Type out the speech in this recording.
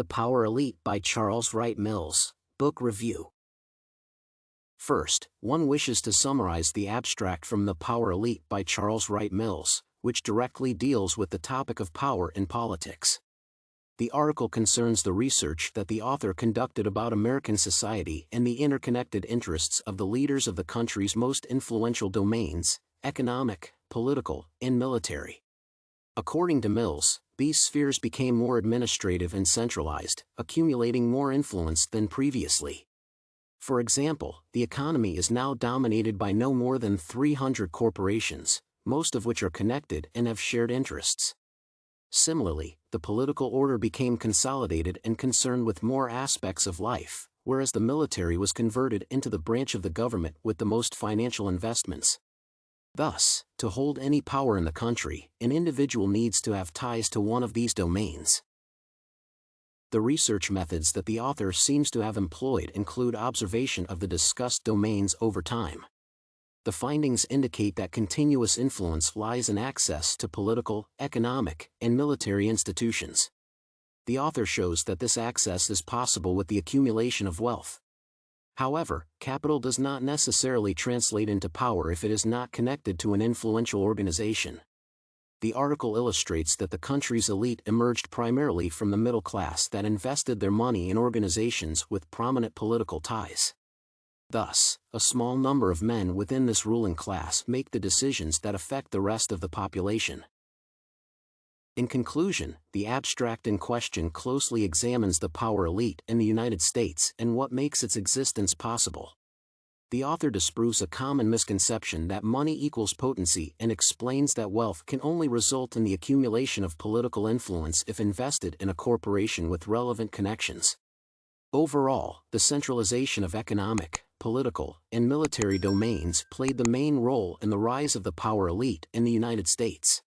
The Power Elite by Charles Wright Mills. Book Review. First, one wishes to summarize the abstract from The Power Elite by Charles Wright Mills, which directly deals with the topic of power in politics. The article concerns the research that the author conducted about American society and the interconnected interests of the leaders of the country's most influential domains: economic, political, and military. According to Mills, these spheres became more administrative and centralized, accumulating more influence than previously. For example, the economy is now dominated by no more than 300 corporations, most of which are connected and have shared interests. Similarly, the political order became consolidated and concerned with more aspects of life, whereas the military was converted into the branch of the government with the most financial investments. Thus, to hold any power in the country, an individual needs to have ties to one of these domains. The research methods that the author seems to have employed include observation of the discussed domains over time. The findings indicate that continuous influence lies in access to political, economic, and military institutions. The author shows that this access is possible with the accumulation of wealth. However, capital does not necessarily translate into power if it is not connected to an influential organization. The article illustrates that the country's elite emerged primarily from the middle class that invested their money in organizations with prominent political ties. Thus, a small number of men within this ruling class make the decisions that affect the rest of the population. In conclusion, the abstract in question closely examines the power elite in the United States and what makes its existence possible. The author disproves a common misconception that money equals potency and explains that wealth can only result in the accumulation of political influence if invested in a corporation with relevant connections. Overall, the centralization of economic, political, and military domains played the main role in the rise of the power elite in the United States.